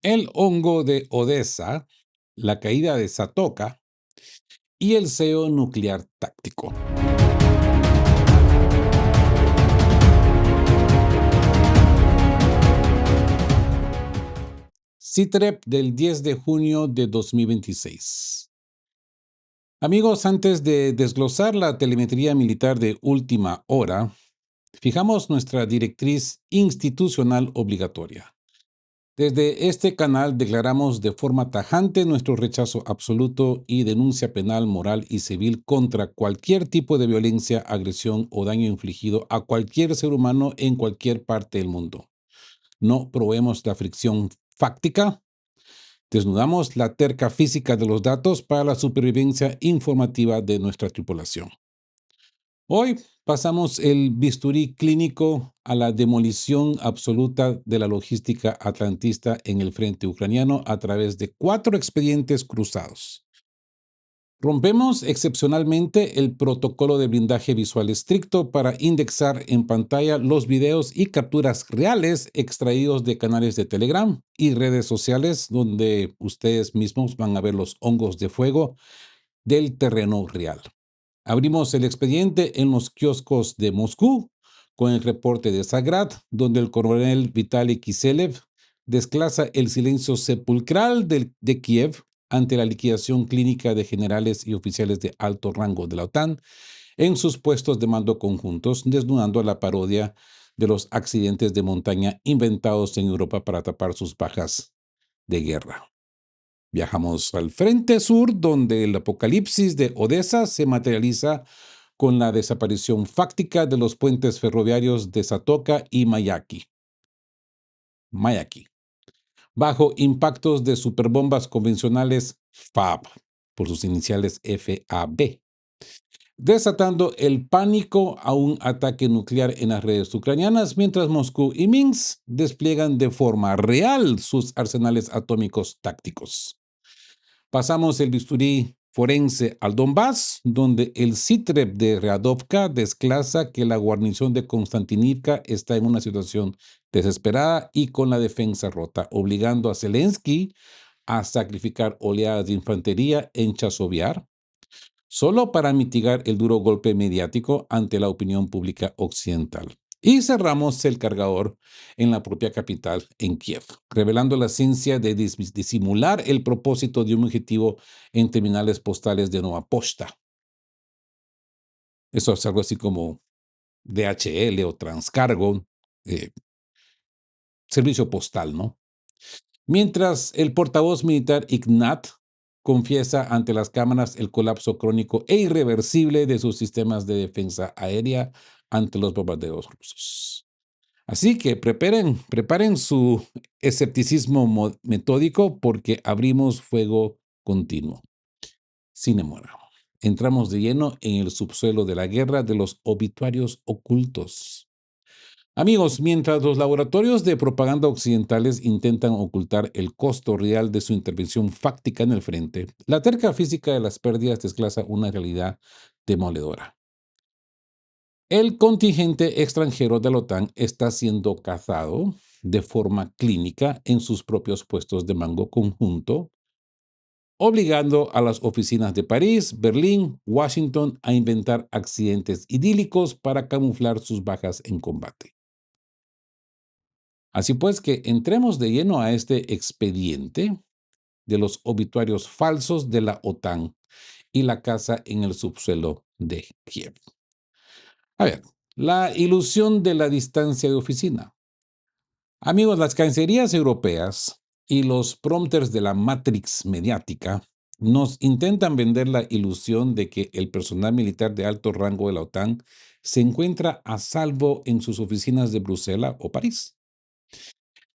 el hongo de Odessa, la caída de Satoka y el SEO nuclear táctico. CITREP del 10 de junio de 2026. Amigos, antes de desglosar la telemetría militar de última hora, fijamos nuestra directriz institucional obligatoria. Desde este canal declaramos de forma tajante nuestro rechazo absoluto y denuncia penal, moral y civil contra cualquier tipo de violencia, agresión o daño infligido a cualquier ser humano en cualquier parte del mundo. No promovemos la fricción fáctica. Desnudamos la terca física de los datos para la supervivencia informativa de nuestra tripulación. Hoy pasamos el bisturí clínico a la demolición absoluta de la logística atlantista en el frente ucraniano a través de 4 expedientes cruzados. Rompemos excepcionalmente el protocolo de blindaje visual estricto para indexar en pantalla los videos y capturas reales extraídos de canales de Telegram y redes sociales donde ustedes mismos van a ver los hongos de fuego del terreno real. Abrimos el expediente en los kioscos de Moscú con el reporte de Zagrad, donde el coronel Vitaly Kiselev desclasa el silencio sepulcral de Kiev ante la liquidación clínica de generales y oficiales de alto rango de la OTAN en sus puestos de mando conjuntos, desnudando la parodia de los accidentes de montaña inventados en Europa para tapar sus bajas de guerra. Viajamos al frente sur, donde el apocalipsis de Odessa se materializa con la desaparición fáctica de los puentes ferroviarios de Satoka y Mayaki, bajo impactos de superbombas convencionales FAB, por sus iniciales FAB, desatando el pánico a un ataque nuclear en las redes ucranianas, mientras Moscú y Minsk despliegan de forma real sus arsenales atómicos tácticos. Pasamos el bisturí forense al Donbass, donde el CITREP de Radovka desclasa que la guarnición de Konstantinivka está en una situación desesperada y con la defensa rota, obligando a Zelensky a sacrificar oleadas de infantería en Chasovyar, solo para mitigar el duro golpe mediático ante la opinión pública occidental. Y cerramos el cargador en la propia capital, en Kiev, revelando la ciencia de disimular el propósito de un objetivo en terminales postales de Nova Posta. Eso es algo así como DHL o Transcargo, eh, servicio postal, ¿no? Mientras el portavoz militar Ignat confiesa ante las cámaras el colapso crónico e irreversible de sus sistemas de defensa aérea ante los bombardeos rusos. Así que preparen su escepticismo metódico porque abrimos fuego continuo. Sin demora. Entramos de lleno en el subsuelo de la guerra de los obituarios ocultos. Amigos, mientras los laboratorios de propaganda occidentales intentan ocultar el costo real de su intervención fáctica en el frente, la terca física de las pérdidas desglaza una realidad demoledora. El contingente extranjero de la OTAN está siendo cazado de forma clínica en sus propios puestos de mando conjunto, obligando a las oficinas de París, Berlín, Washington a inventar accidentes idílicos para camuflar sus bajas en combate. Así pues que entremos de lleno a este expediente de los obituarios falsos de la OTAN y la caza en el subsuelo de Kiev. A ver, la ilusión de la distancia de oficina. Amigos, las cancillerías europeas y los prompters de la Matrix mediática nos intentan vender la ilusión de que el personal militar de alto rango de la OTAN se encuentra a salvo en sus oficinas de Bruselas o París,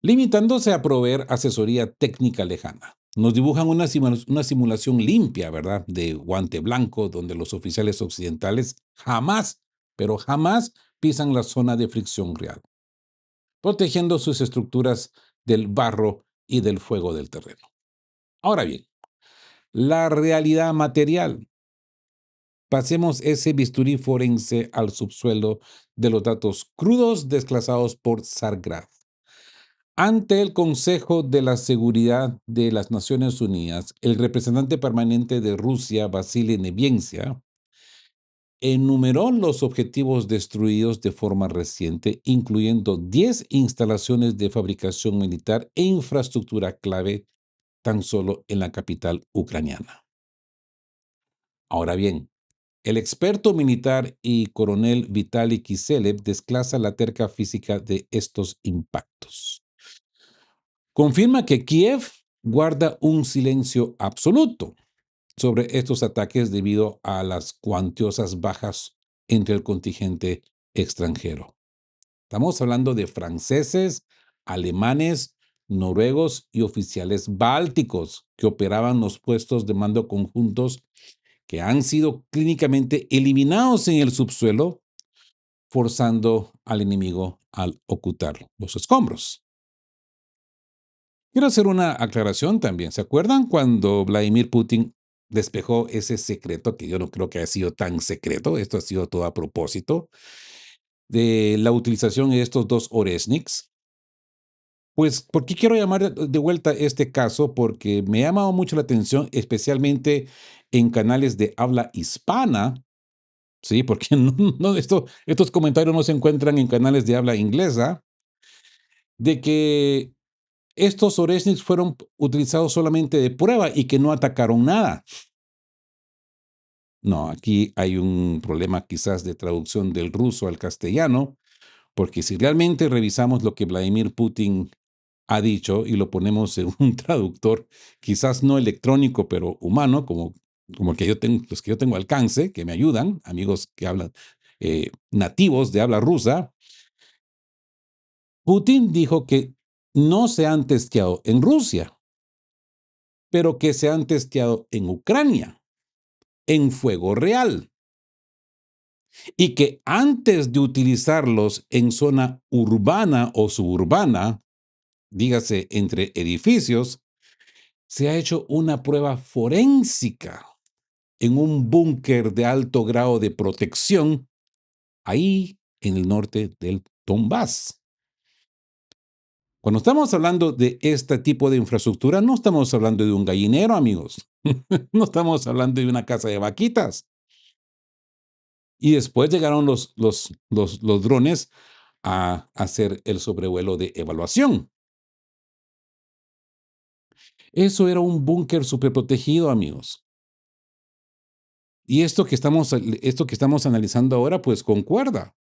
limitándose a proveer asesoría técnica lejana. Nos dibujan una simulación limpia, ¿verdad?, de guante blanco, donde los oficiales occidentales jamás, pero jamás pisan la zona de fricción real, protegiendo sus estructuras del barro y del fuego del terreno. Ahora bien, la realidad material. Pasemos ese bisturí forense al subsuelo de los datos crudos desclasados por Sargrad. Ante el Consejo de la Seguridad de las Naciones Unidas, el representante permanente de Rusia, Vasily Nevencia, enumeró los objetivos destruidos de forma reciente, incluyendo 10 instalaciones de fabricación militar e infraestructura clave tan solo en la capital ucraniana. Ahora bien, el experto militar y coronel Vitaly Kiselev desclasa la terca física de estos impactos. Confirma que Kiev guarda un silencio absoluto sobre estos ataques debido a las cuantiosas bajas entre el contingente extranjero. Estamos hablando de franceses, alemanes, noruegos y oficiales bálticos que operaban los puestos de mando conjuntos que han sido clínicamente eliminados en el subsuelo, forzando al enemigo al ocultar los escombros. Quiero hacer una aclaración también. ¿Se acuerdan cuando Vladimir Putin despejó ese secreto, que yo no creo que haya sido tan secreto, esto ha sido todo a propósito, de la utilización de estos dos Oresniks? Pues, ¿por qué quiero llamar de vuelta este caso? Porque me ha llamado mucho la atención, especialmente en canales de habla hispana, ¿sí? Porque estos comentarios no se encuentran en canales de habla inglesa, de que estos Oresniks fueron utilizados solamente de prueba y que no atacaron nada. No, aquí hay un problema quizás de traducción del ruso al castellano, porque si realmente revisamos lo que Vladimir Putin ha dicho y lo ponemos en un traductor, quizás no electrónico, pero humano, como que yo tengo, los que yo tengo alcance, que me ayudan, amigos que hablan nativos de habla rusa, Putin dijo que no se han testeado en Rusia, pero que se han testeado en Ucrania, en fuego real, y que antes de utilizarlos en zona urbana o suburbana, dígase entre edificios, se ha hecho una prueba forénsica en un búnker de alto grado de protección ahí en el norte del Donbass. Cuando estamos hablando de este tipo de infraestructura, no estamos hablando de un gallinero, amigos. No estamos hablando de una casa de vaquitas. Y después llegaron los drones a hacer el sobrevuelo de evaluación. Eso era un búnker superprotegido, amigos. Y esto que estamos analizando ahora, pues concuerda.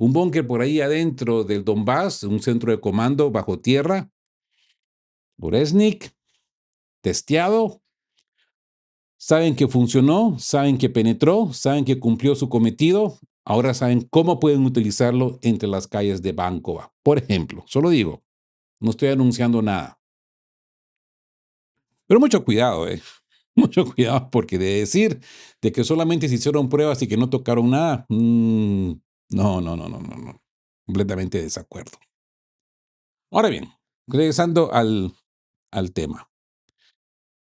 Un búnker por ahí adentro del Donbass, un centro de comando bajo tierra, Boresnik, testeado, saben que funcionó, saben que penetró, saben que cumplió su cometido, ahora saben cómo pueden utilizarlo entre las calles de Bancova. Por ejemplo, solo digo, no estoy anunciando nada. Pero mucho cuidado, mucho cuidado, porque de decir de que solamente se hicieron pruebas y que no tocaron nada, no, no, no, no, no, no. Completamente de desacuerdo. Ahora bien, regresando al tema.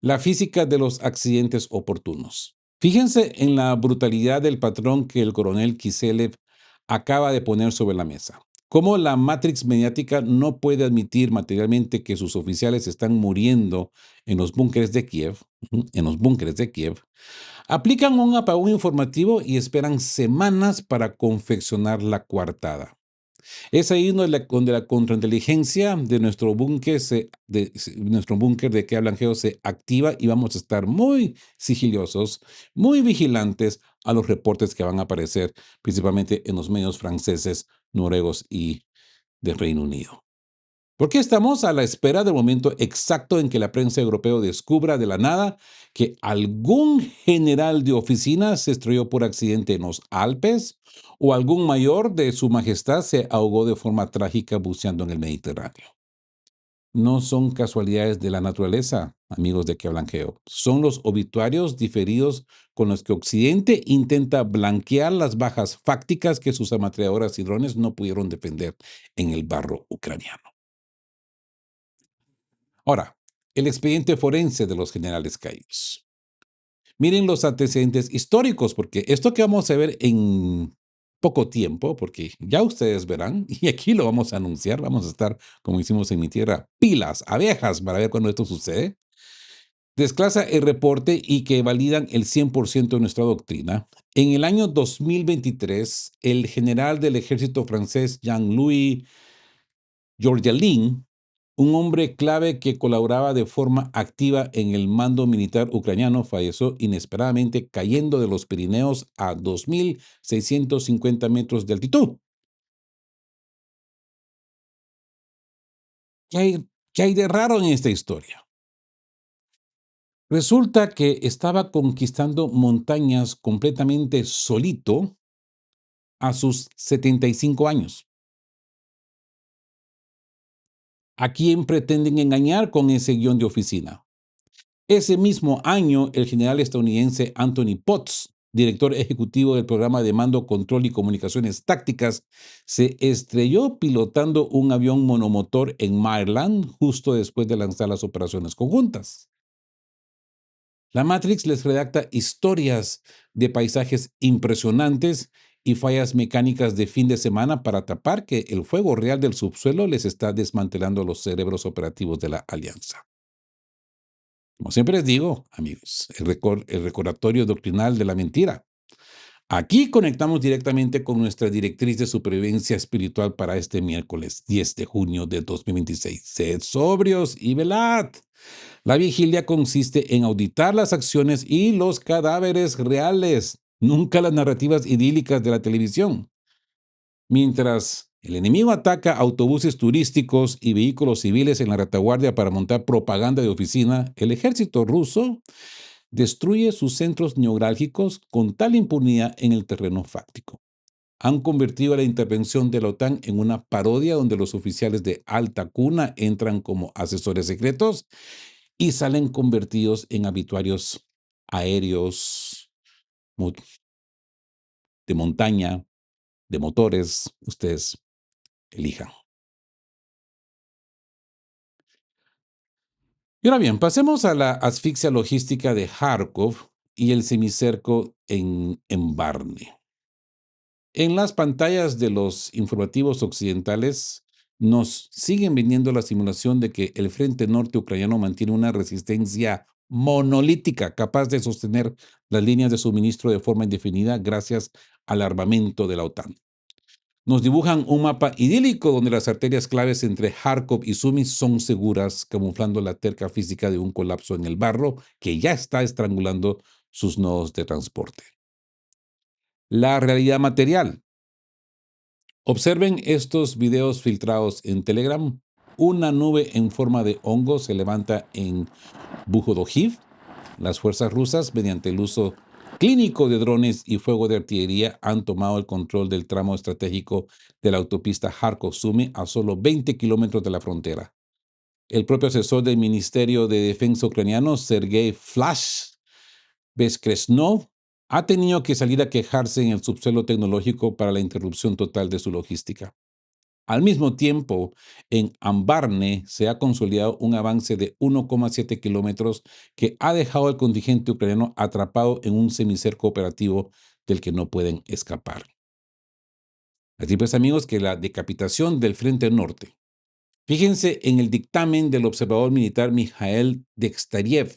La física de los accidentes oportunos. Fíjense en la brutalidad del patrón que el coronel Kiselev acaba de poner sobre la mesa. Cómo la matrix mediática no puede admitir materialmente que sus oficiales están muriendo en los búnkeres de Kiev, en los búnkeres de Kiev, aplican un apagón informativo y esperan semanas para confeccionar la coartada. Es ahí donde la contrainteligencia de nuestro búnker de que hablan Geo se activa y vamos a estar muy sigilosos, muy vigilantes a los reportes que van a aparecer, principalmente en los medios franceses, noruegos y del Reino Unido. Porque estamos a la espera del momento exacto en que la prensa europea descubra de la nada que algún general de oficina se estrelló por accidente en los Alpes o algún mayor de su majestad se ahogó de forma trágica buceando en el Mediterráneo. No son casualidades de la naturaleza, amigos de que hablan Geo. Son los obituarios diferidos con los que Occidente intenta blanquear las bajas fácticas que sus ametralladoras y drones no pudieron defender en el barro ucraniano. Ahora, el expediente forense de los generales caídos. Miren los antecedentes históricos, porque esto que vamos a ver poco tiempo, porque ya ustedes verán, y aquí lo vamos a anunciar, vamos a estar, como hicimos en mi tierra, pilas, abejas, para ver cuándo esto sucede, desglosa el reporte y que validan el 100% de nuestra doctrina. En el año 2023, el general del ejército francés Jean-Louis Georgelin, un hombre clave que colaboraba de forma activa en el mando militar ucraniano, falleció inesperadamente cayendo de los Pirineos a 2.650 metros de altitud. ¿Qué hay, qué hay de raro en esta historia? Resulta que estaba conquistando montañas completamente solito a sus 75 años. ¿A quién pretenden engañar con ese guión de oficina? Ese mismo año, el general estadounidense Anthony Potts, director ejecutivo del programa de mando, control y comunicaciones tácticas, se estrelló pilotando un avión monomotor en Maryland justo después de lanzar las operaciones conjuntas. La Matrix les redacta historias de paisajes impresionantes y fallas mecánicas de fin de semana para tapar que el fuego real del subsuelo les está desmantelando los cerebros operativos de la alianza. Como siempre les digo, amigos, el recordatorio doctrinal de la mentira. Aquí conectamos directamente con nuestra directriz de supervivencia espiritual para este miércoles 10 de junio de 2026. Sed sobrios y velad. La vigilia consiste en auditar las acciones y los cadáveres reales, nunca las narrativas idílicas de la televisión. Mientras el enemigo ataca autobuses turísticos y vehículos civiles en la retaguardia para montar propaganda de oficina, el ejército ruso destruye sus centros neurálgicos con tal impunidad en el terreno fáctico. Han convertido la intervención de la OTAN en una parodia donde los oficiales de alta cuna entran como asesores secretos y salen convertidos en habituarios aéreos, de montaña, de motores, ustedes elijan. Y ahora bien, pasemos a la asfixia logística de Kharkov y el semicerco en Barne. En las pantallas de los informativos occidentales nos siguen vendiendo la simulación de que el frente norte ucraniano mantiene una resistencia monolítica capaz de sostener las líneas de suministro de forma indefinida gracias al armamento de la OTAN. Nos dibujan un mapa idílico donde las arterias claves entre Kharkov y Sumy son seguras, camuflando la terca física de un colapso en el barro que ya está estrangulando sus nodos de transporte. La realidad material. Observen estos videos filtrados en Telegram. Una nube en forma de hongo se levanta en Bujodohiv. Las fuerzas rusas, mediante el uso clínico de drones y fuego de artillería, han tomado el control del tramo estratégico de la autopista Kharkov-Sumy a solo 20 kilómetros de la frontera. El propio asesor del Ministerio de Defensa ucraniano, Sergei Flash Beskresnov, ha tenido que salir a quejarse en el subsuelo tecnológico para la interrupción total de su logística. Al mismo tiempo, en Ambarne se ha consolidado un avance de 1,7 kilómetros que ha dejado al contingente ucraniano atrapado en un semicerco operativo del que no pueden escapar. Así pues, amigos, que la decapitación del Frente Norte. Fíjense en el dictamen del observador militar Mikhail Dextariev.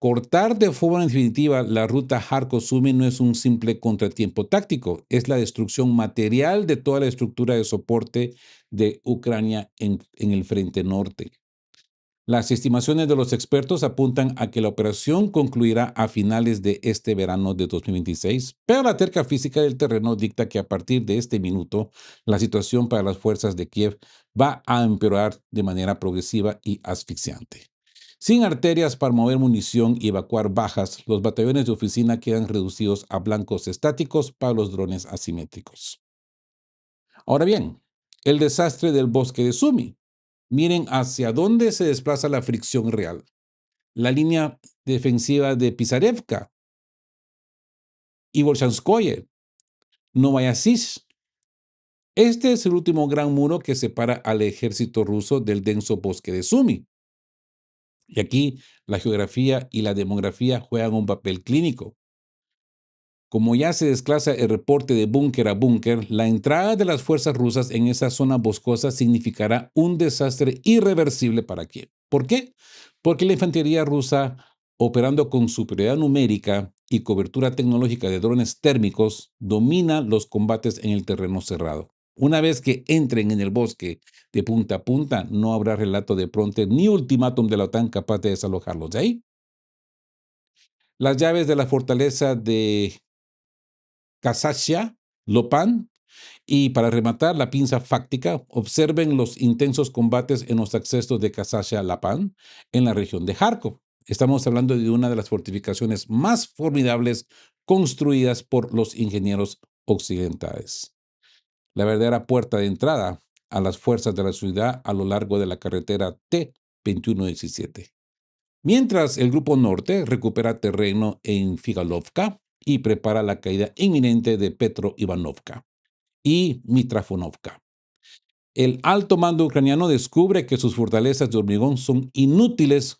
Cortar de forma definitiva la ruta Kharkov-Sumy no es un simple contratiempo táctico, es la destrucción material de toda la estructura de soporte de Ucrania en el frente norte. Las estimaciones de los expertos apuntan a que la operación concluirá a finales de este verano de 2026, pero la terca física del terreno dicta que a partir de este minuto la situación para las fuerzas de Kiev va a empeorar de manera progresiva y asfixiante. Sin arterias para mover munición y evacuar bajas, los batallones de oficina quedan reducidos a blancos estáticos para los drones asimétricos. Ahora bien, el desastre del bosque de Sumy. Miren hacia dónde se desplaza la fricción real. La línea defensiva de Pisarevka y Bolshanskoye, Novaya-Sish. Este es el último gran muro que separa al ejército ruso del denso bosque de Sumy. Y aquí la geografía y la demografía juegan un papel clínico. Como ya se desplaza el reporte de búnker a búnker, la entrada de las fuerzas rusas en esa zona boscosa significará un desastre irreversible para Kiev. ¿Por qué? Porque la infantería rusa, operando con superioridad numérica y cobertura tecnológica de drones térmicos, domina los combates en el terreno cerrado. Una vez que entren en el bosque de punta a punta, no habrá relato de pronto ni ultimátum de la OTAN capaz de desalojarlos de ahí. Las llaves de la fortaleza de Kasachia, Lopan, y para rematar la pinza fáctica, observen los intensos combates en los accesos de Kasachia Lapan en la región de Kharkov. Estamos hablando de una de las fortificaciones más formidables construidas por los ingenieros occidentales. La verdadera puerta de entrada a las fuerzas de la ciudad a lo largo de la carretera T-2117. Mientras el Grupo Norte recupera terreno en Figalovka y prepara la caída inminente de Petro-Ivanovka y Mitrafonovka. El alto mando ucraniano descubre que sus fortalezas de hormigón son inútiles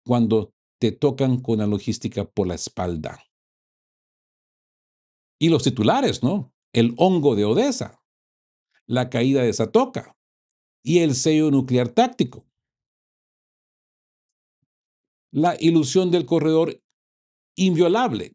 cuando te tocan con la logística por la espalda. Y los titulares, ¿no? El hongo de Odessa, la caída de Satoka y el sello nuclear táctico. La ilusión del corredor inviolable.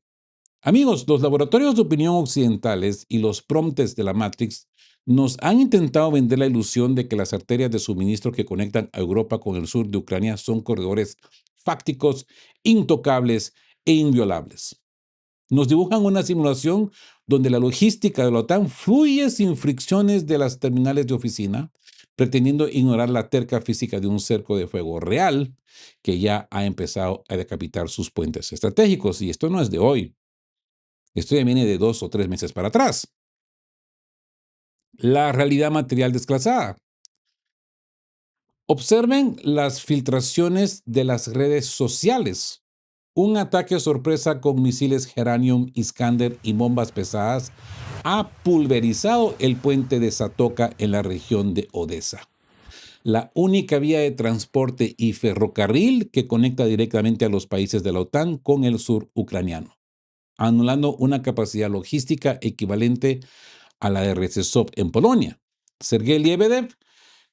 Amigos, los laboratorios de opinión occidentales y los promptes de la Matrix nos han intentado vender la ilusión de que las arterias de suministro que conectan a Europa con el sur de Ucrania son corredores fácticos, intocables e inviolables. Nos dibujan una simulación donde la logística de la OTAN fluye sin fricciones de las terminales de oficina, pretendiendo ignorar la terca física de un cerco de fuego real que ya ha empezado a decapitar sus puentes estratégicos. Y esto no es de hoy. Esto ya viene de 2 o 3 meses para atrás. La realidad material desclasada. Observen las filtraciones de las redes sociales. Un ataque sorpresa con misiles Geranium, Iskander y bombas pesadas ha pulverizado el puente de Satoka en la región de Odessa, la única vía de transporte y ferrocarril que conecta directamente a los países de la OTAN con el sur ucraniano, anulando una capacidad logística equivalente a la de Rzeszów en Polonia. Sergei Lebedev,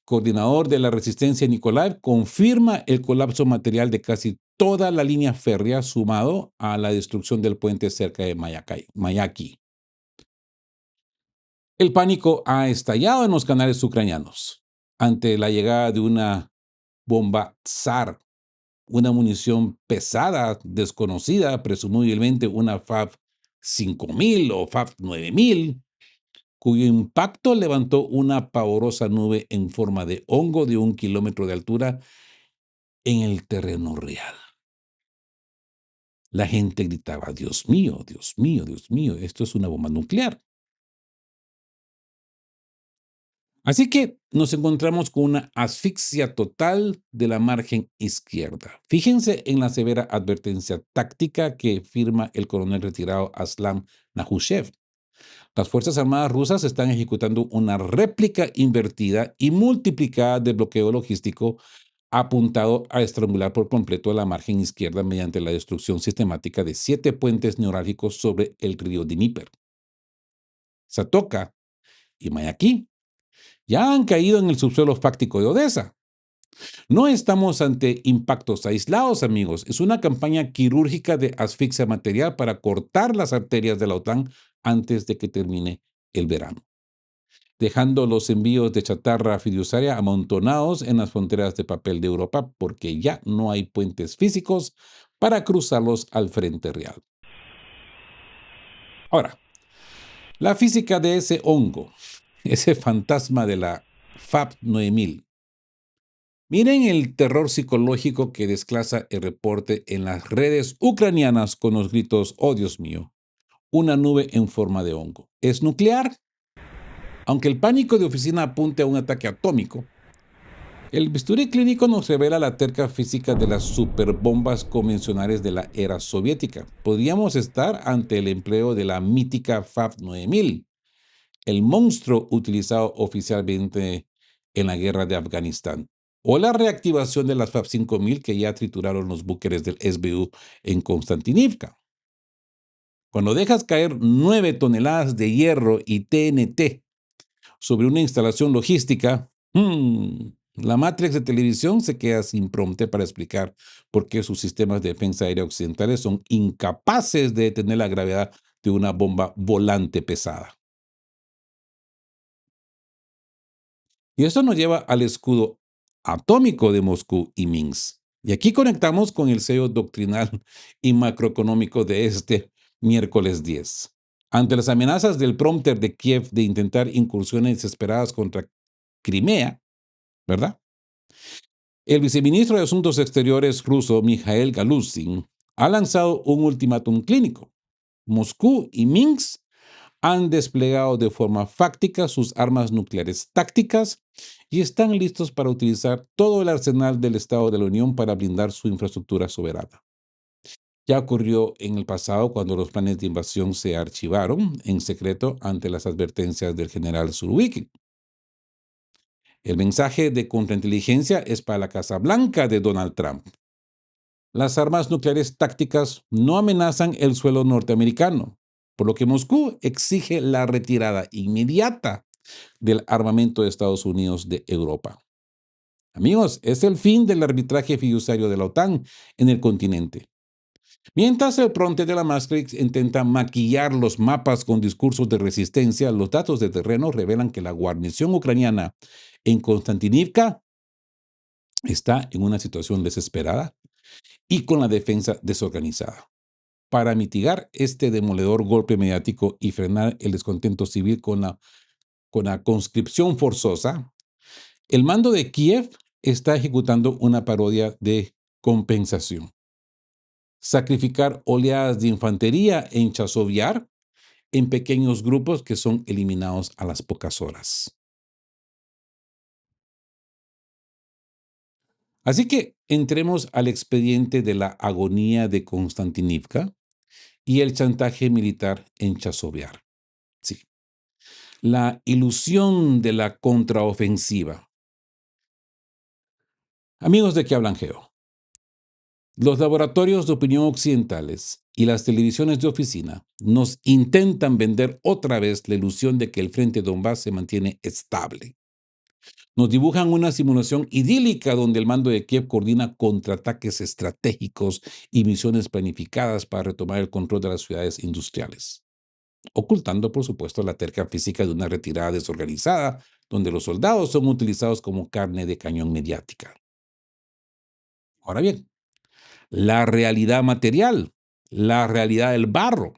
coordinador de la resistencia en Nikolaev, confirma el colapso material de casi toda la línea férrea sumado a la destrucción del puente cerca de Mayaki. El pánico ha estallado en los canales ucranianos ante la llegada de una bomba Tsar, una munición pesada, desconocida, presumiblemente una FAB 5000 o FAB 9000, cuyo impacto levantó una pavorosa nube en forma de hongo de 1 kilómetro de altura en el terreno real. La gente gritaba, Dios mío, Dios mío, Dios mío, esto es una bomba nuclear. Así que nos encontramos con una asfixia total de la margen izquierda. Fíjense en la severa advertencia táctica que firma el coronel retirado Aslam Nahushev. Las Fuerzas Armadas rusas están ejecutando una réplica invertida y multiplicada de bloqueo logístico apuntado a estrangular por completo la margen izquierda mediante la destrucción sistemática de 7 puentes neurálgicos sobre el río Dníper. Satoka y Mayaki ya han caído en el subsuelo fáctico de Odessa. No estamos ante impactos aislados, amigos. Es una campaña quirúrgica de asfixia material para cortar las arterias de la OTAN antes de que termine el verano, dejando los envíos de chatarra fiduciaria amontonados en las fronteras de papel de Europa porque ya no hay puentes físicos para cruzarlos al frente real. Ahora, la física de ese hongo, ese fantasma de la FAB 9000. Miren el terror psicológico que desclasa el reporte en las redes ucranianas con los gritos, oh Dios mío, una nube en forma de hongo. ¿Es nuclear? Aunque el pánico de oficina apunte a un ataque atómico, el bisturí clínico nos revela la terca física de las superbombas convencionales de la era soviética. Podríamos estar ante el empleo de la mítica FAB 9000, el monstruo utilizado oficialmente en la guerra de Afganistán, o la reactivación de las FAB 5000 que ya trituraron los búnkeres del SBU en Konstantinivka. Cuando dejas caer 9 toneladas de hierro y TNT sobre una instalación logística, la Matrix de televisión se queda sin prompter para explicar por qué sus sistemas de defensa aérea occidentales son incapaces de detener la gravedad de una bomba volante pesada. Y esto nos lleva al escudo atómico de Moscú y Minsk. Y aquí conectamos con el sello doctrinal y macroeconómico de este miércoles 10. Ante las amenazas del prompter de Kiev de intentar incursiones desesperadas contra Crimea, ¿verdad? El viceministro de Asuntos Exteriores ruso, Mikhail Galuzin, ha lanzado un ultimátum clínico. Moscú y Minsk han desplegado de forma fáctica sus armas nucleares tácticas y están listos para utilizar todo el arsenal del Estado de la Unión para blindar su infraestructura soberana. Ya ocurrió en el pasado cuando los planes de invasión se archivaron en secreto ante las advertencias del general Surovikin. El mensaje de contrainteligencia es para la Casa Blanca de Donald Trump. Las armas nucleares tácticas no amenazan el suelo norteamericano, por lo que Moscú exige la retirada inmediata del armamento de Estados Unidos de Europa. Amigos, es el fin del arbitraje fiduciario de la OTAN en el continente. Mientras el fronte de la Maastricht intenta maquillar los mapas con discursos de resistencia, los datos de terreno revelan que la guarnición ucraniana en Konstantinivka está en una situación desesperada y con la defensa desorganizada. Para mitigar este demoledor golpe mediático y frenar el descontento civil con la conscripción forzosa, el mando de Kiev está ejecutando una parodia de compensación. Sacrificar oleadas de infantería en Chasiv en pequeños grupos que son eliminados a las pocas horas. Así que entremos al expediente de la agonía de Konstantinivka y el chantaje militar en Chasiv. Sí, la ilusión de la contraofensiva. Amigos de Que Hablan Geo, los laboratorios de opinión occidentales y las televisiones de oficina nos intentan vender otra vez la ilusión de que el frente Donbass se mantiene estable. Nos dibujan una simulación idílica donde el mando de Kiev coordina contraataques estratégicos y misiones planificadas para retomar el control de las ciudades industriales, ocultando, por supuesto, la terca física de una retirada desorganizada, donde los soldados son utilizados como carne de cañón mediática. Ahora bien, la realidad material, la realidad del barro.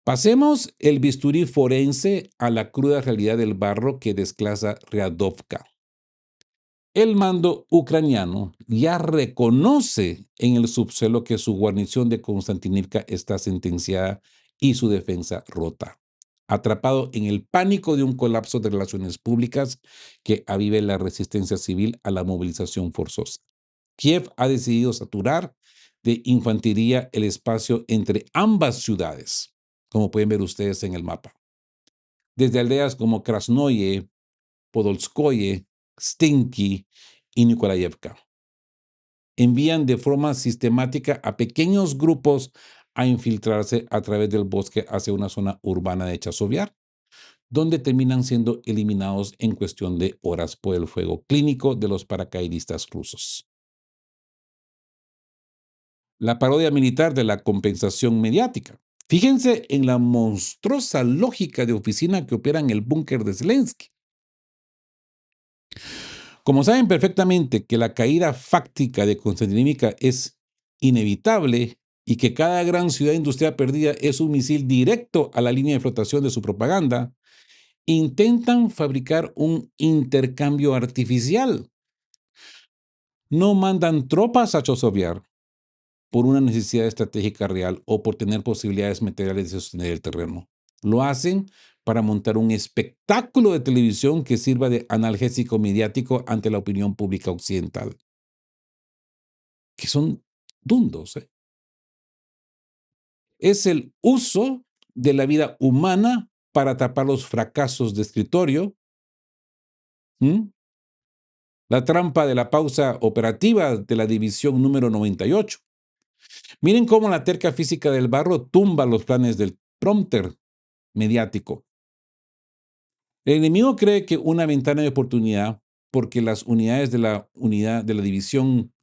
Pasemos el bisturí forense a la cruda realidad del barro que desclasa Ryadovka. El mando ucraniano ya reconoce en el subsuelo que su guarnición de Konstantinivka está sentenciada y su defensa rota, atrapado en el pánico de un colapso de relaciones públicas que avive la resistencia civil a la movilización forzosa. Kiev ha decidido saturar de infantería el espacio entre ambas ciudades, como pueden ver ustedes en el mapa. Desde aldeas como Krasnoye, Podolskoye, Stinky y Nikolayevka. Envían de forma sistemática a pequeños grupos a infiltrarse a través del bosque hacia una zona urbana de Chasovyar, donde terminan siendo eliminados en cuestión de horas por el fuego clínico de los paracaidistas rusos. La parodia militar de la compensación mediática. Fíjense en la monstruosa lógica de oficina que opera en el búnker de Zelensky. Como saben perfectamente que la caída fáctica de Konstantinivka es inevitable y que cada gran ciudad industrial perdida es un misil directo a la línea de flotación de su propaganda, intentan fabricar un intercambio artificial. No mandan tropas a Chosoviar por una necesidad estratégica real o por tener posibilidades materiales de sostener el terreno. Lo hacen para montar un espectáculo de televisión que sirva de analgésico mediático ante la opinión pública occidental, que son dundos. Es el uso de la vida humana para tapar los fracasos de escritorio, ¿m? La trampa de la pausa operativa de la división número 98. Miren cómo la terca física del barro tumba los planes del prompter mediático. El enemigo cree que una ventana de oportunidad, porque las unidades de la unidad de la división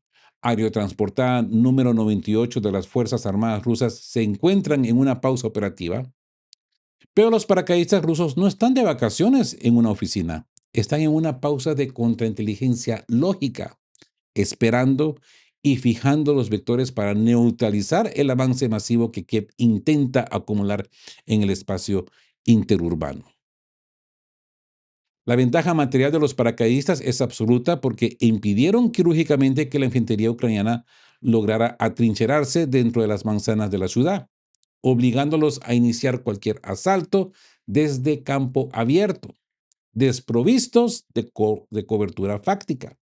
aerotransportada número 98 de las Fuerzas Armadas rusas se encuentran en una pausa operativa, pero los paracaidistas rusos no están de vacaciones en una oficina, están en una pausa de contrainteligencia lógica, esperando y fijando los vectores para neutralizar el avance masivo que Kiev intenta acumular en el espacio interurbano. La ventaja material de los paracaidistas es absoluta porque impidieron quirúrgicamente que la infantería ucraniana lograra atrincherarse dentro de las manzanas de la ciudad, obligándolos a iniciar cualquier asalto desde campo abierto, desprovistos de cobertura fáctica.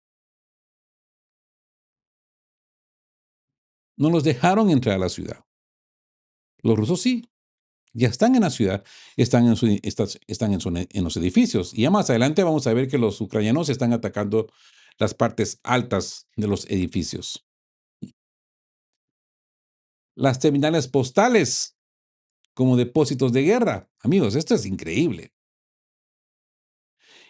No los dejaron entrar a la ciudad. Los rusos sí, ya están en la ciudad, están en los edificios. Y ya más adelante vamos a ver que los ucranianos están atacando las partes altas de los edificios. Las terminales postales como depósitos de guerra. Amigos, esto es increíble.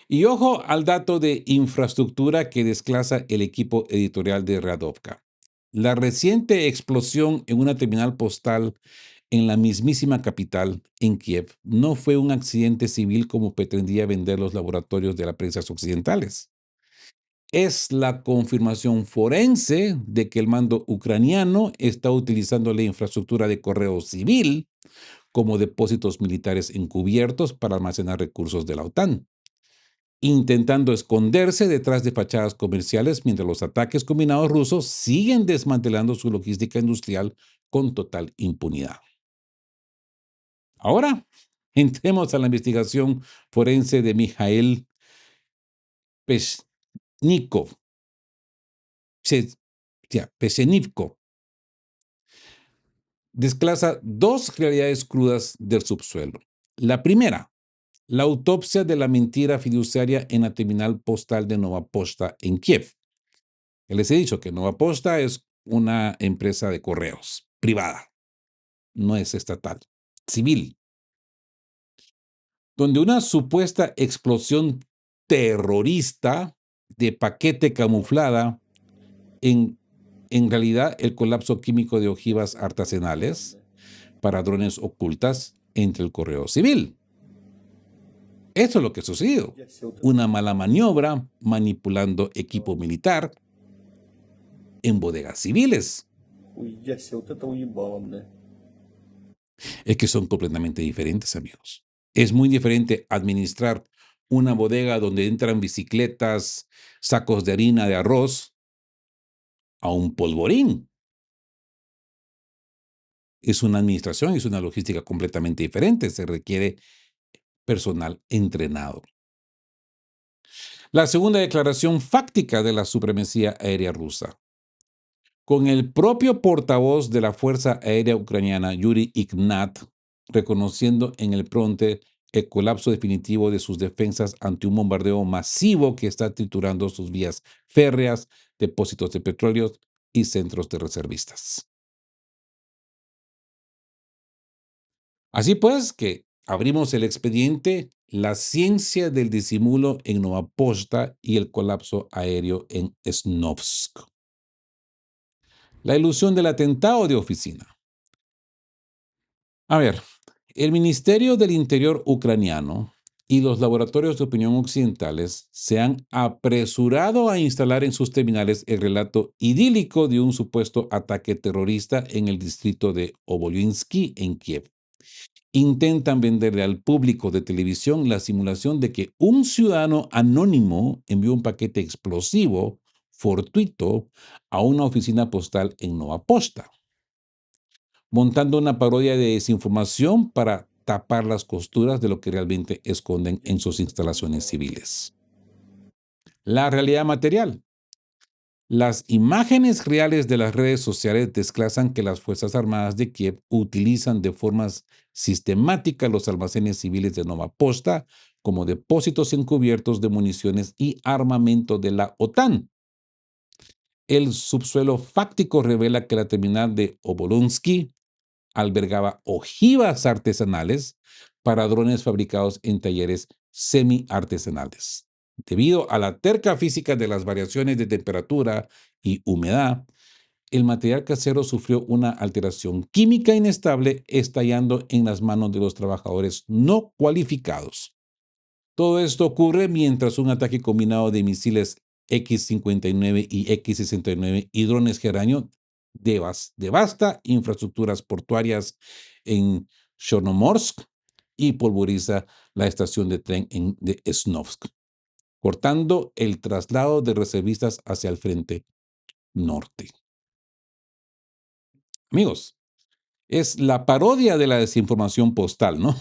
Y ojo al dato de infraestructura que desclasa el equipo editorial de Radovka. La reciente explosión en una terminal postal en la mismísima capital, en Kiev, no fue un accidente civil como pretendía vender los laboratorios de las prensas occidentales. Es la confirmación forense de que el mando ucraniano está utilizando la infraestructura de correo civil como depósitos militares encubiertos para almacenar recursos de la OTAN, intentando esconderse detrás de fachadas comerciales mientras los ataques combinados rusos siguen desmantelando su logística industrial con total impunidad. Ahora, entremos a la investigación forense de Mikhail Peshnikov, Peshenivko. Desclasa dos realidades crudas del subsuelo. La primera, la autopsia de la mentira fiduciaria en la terminal postal de Nova Posta en Kiev. Ya les he dicho que Nova Posta es una empresa de correos privada, no es estatal, civil, donde una supuesta explosión terrorista de paquete camuflada en, en realidad el colapso químico de ojivas artesanales para drones ocultas entre el correo civil. Eso es lo que sucedió. Una mala maniobra manipulando equipo militar en bodegas civiles. Es que son completamente diferentes, amigos. Es muy diferente administrar una bodega donde entran bicicletas, sacos de harina de arroz, a un polvorín. Es una administración, es una logística completamente diferente. Se requiere personal entrenado. La segunda declaración fáctica de la supremacía aérea rusa. Con el propio portavoz de la Fuerza Aérea Ucraniana, Yuri Ignat, reconociendo en el fronte el colapso definitivo de sus defensas ante un bombardeo masivo que está triturando sus vías férreas, depósitos de petróleo y centros de reservistas. Así pues, que abrimos el expediente La ciencia del disimulo en Nova Posta y el colapso aéreo en Snovsk. La ilusión del atentado de oficina. A ver, el Ministerio del Interior ucraniano y los laboratorios de opinión occidentales se han apresurado a instalar en sus terminales el relato idílico de un supuesto ataque terrorista en el distrito de Obolinski, en Kiev. Intentan venderle al público de televisión la simulación de que un ciudadano anónimo envió un paquete explosivo fortuito a una oficina postal en Nova Posta, montando una parodia de desinformación para tapar las costuras de lo que realmente esconden en sus instalaciones civiles. La realidad material. Las imágenes reales de las redes sociales desclasan que las Fuerzas Armadas de Kiev utilizan de forma sistemática los almacenes civiles de Nova Posta como depósitos encubiertos de municiones y armamento de la OTAN. El subsuelo fáctico revela que la terminal de Obolonsky albergaba ojivas artesanales para drones fabricados en talleres semi-artesanales. Debido a la terca física de las variaciones de temperatura y humedad, el material casero sufrió una alteración química inestable, estallando en las manos de los trabajadores no cualificados. Todo esto ocurre mientras un ataque combinado de misiles X-59 y X-69 y drones Geranio devasta infraestructuras portuarias en Chornomorsk y pulveriza la estación de tren de Snovsk, cortando el traslado de reservistas hacia el frente norte. Amigos, es la parodia de la desinformación postal, ¿no?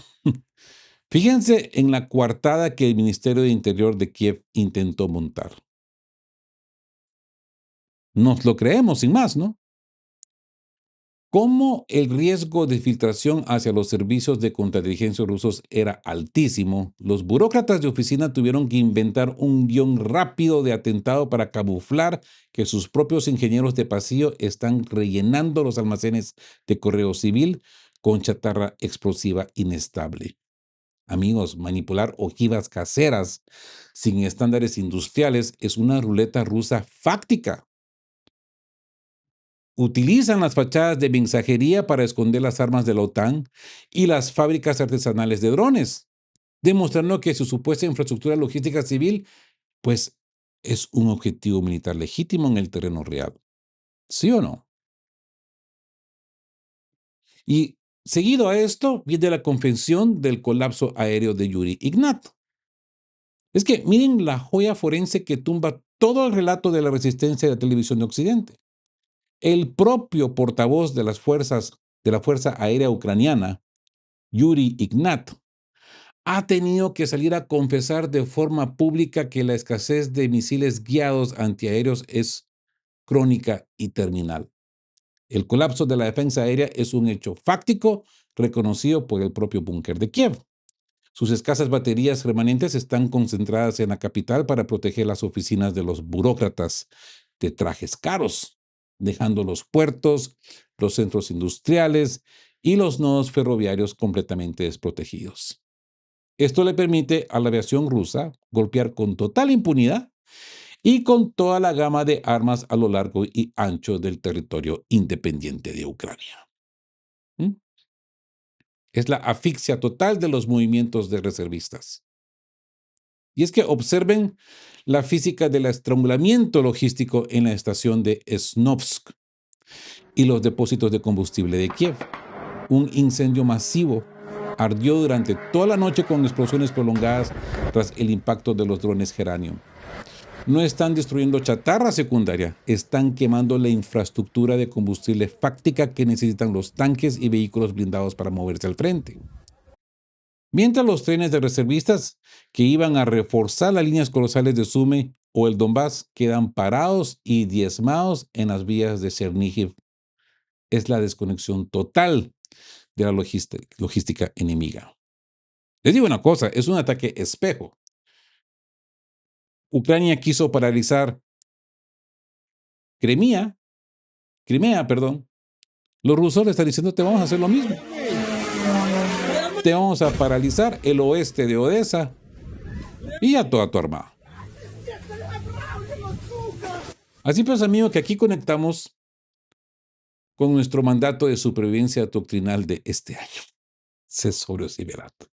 Fíjense en la coartada que el Ministerio de Interior de Kiev intentó montar. Nos lo creemos sin más, ¿no? Como el riesgo de filtración hacia los servicios de contrainteligencia rusos era altísimo, los burócratas de oficina tuvieron que inventar un guión rápido de atentado para camuflar que sus propios ingenieros de pasillo están rellenando los almacenes de correo civil con chatarra explosiva inestable. Amigos, manipular ojivas caseras sin estándares industriales es una ruleta rusa fáctica. Utilizan las fachadas de mensajería para esconder las armas de la OTAN y las fábricas artesanales de drones, demostrando que su supuesta infraestructura logística civil, pues, es un objetivo militar legítimo en el terreno real. ¿Sí o no? Y seguido a esto viene la confesión del colapso aéreo de Yuri Ignat. Es que miren la joya forense que tumba todo el relato de la resistencia de la televisión de Occidente. El propio portavoz de la Fuerza Aérea Ucraniana, Yuri Ignat, ha tenido que salir a confesar de forma pública que la escasez de misiles guiados antiaéreos es crónica y terminal. El colapso de la defensa aérea es un hecho fáctico reconocido por el propio búnker de Kiev. Sus escasas baterías remanentes están concentradas en la capital para proteger las oficinas de los burócratas de trajes caros, dejando los puertos, los centros industriales y los nodos ferroviarios completamente desprotegidos. Esto le permite a la aviación rusa golpear con total impunidad y con toda la gama de armas a lo largo y ancho del territorio independiente de Ucrania. ¿Mm? Es la asfixia total de los movimientos de reservistas. Y es que observen la física del estrangulamiento logístico en la estación de Snovsk y los depósitos de combustible de Kiev. Un incendio masivo ardió durante toda la noche con explosiones prolongadas tras el impacto de los drones Geranium. No están destruyendo chatarra secundaria, están quemando la infraestructura de combustible fáctica que necesitan los tanques y vehículos blindados para moverse al frente. Mientras los trenes de reservistas que iban a reforzar las líneas colosales de Sumy o el Donbass quedan parados y diezmados en las vías de Chernihiv. Es la desconexión total de la logística enemiga. Les digo una cosa, es un ataque espejo. Ucrania quiso paralizar Crimea, perdón. Los rusos le están diciendo, te vamos a hacer lo mismo. Te vamos a paralizar el oeste de Odessa y a toda tu armada. Así pues, amigo, que aquí conectamos con nuestro mandato de supervivencia doctrinal de este año. Cesorio Siberato.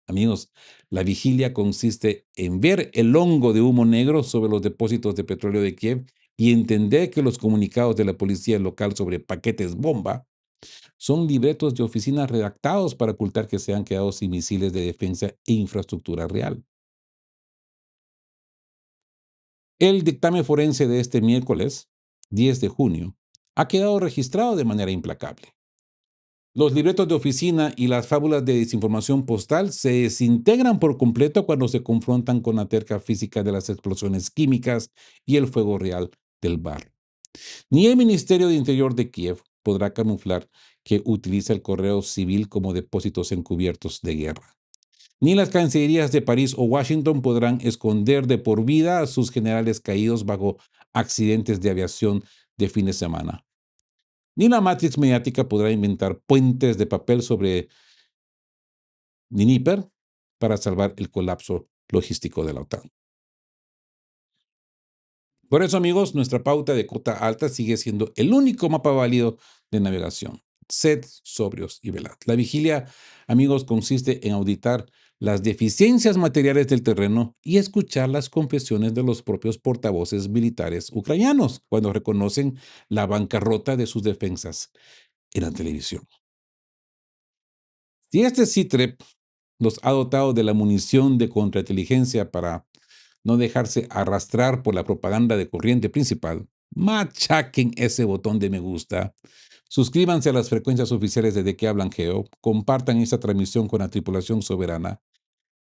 Amigos, la vigilia consiste en ver el hongo de humo negro sobre los depósitos de petróleo de Kiev y entender que los comunicados de la policía local sobre paquetes bomba son libretos de oficina redactados para ocultar que se han quedado sin misiles de defensa e infraestructura real. El dictamen forense de este miércoles, 10 de junio, ha quedado registrado de manera implacable. Los libretos de oficina y las fábulas de desinformación postal se desintegran por completo cuando se confrontan con la terca física de las explosiones químicas y el fuego real del bar. Ni el Ministerio de Interior de Kiev podrá camuflar que utiliza el correo civil como depósitos encubiertos de guerra. Ni las cancillerías de París o Washington podrán esconder de por vida a sus generales caídos bajo accidentes de aviación de fin de semana. Ni la Matrix mediática podrá inventar puentes de papel sobre Dnieper para salvar el colapso logístico de la OTAN. Por eso, amigos, nuestra pauta de cota alta sigue siendo el único mapa válido de navegación. Sed sobrios y velad. La vigilia, amigos, consiste en auditar las deficiencias materiales del terreno y escuchar las confesiones de los propios portavoces militares ucranianos cuando reconocen la bancarrota de sus defensas en la televisión. Si este CITREP los ha dotado de la munición de contrainteligencia para no dejarse arrastrar por la propaganda de corriente principal, machaquen ese botón de me gusta, suscríbanse a las frecuencias oficiales de qué hablan Geo, compartan esta transmisión con la tripulación soberana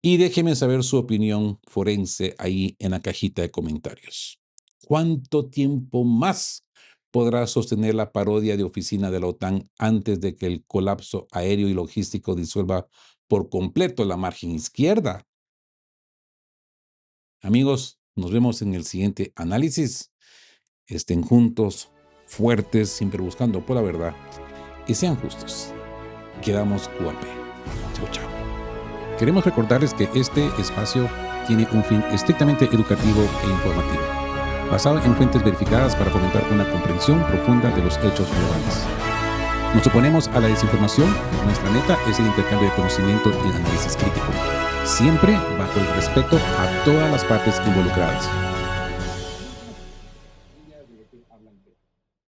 y déjenme saber su opinión forense ahí en la cajita de comentarios. ¿Cuánto tiempo más podrá sostener la parodia de oficina de la OTAN antes de que el colapso aéreo y logístico disuelva por completo la margen izquierda? Amigos, nos vemos en el siguiente análisis. Estén juntos, fuertes, siempre buscando por la verdad y sean justos. Quedamos QAP. Chao, chao. Queremos recordarles que este espacio tiene un fin estrictamente educativo e informativo, basado en fuentes verificadas para fomentar una comprensión profunda de los hechos relevantes. Nos oponemos a la desinformación. Nuestra meta es el intercambio de conocimiento y análisis crítico, siempre bajo el respeto a todas las partes involucradas.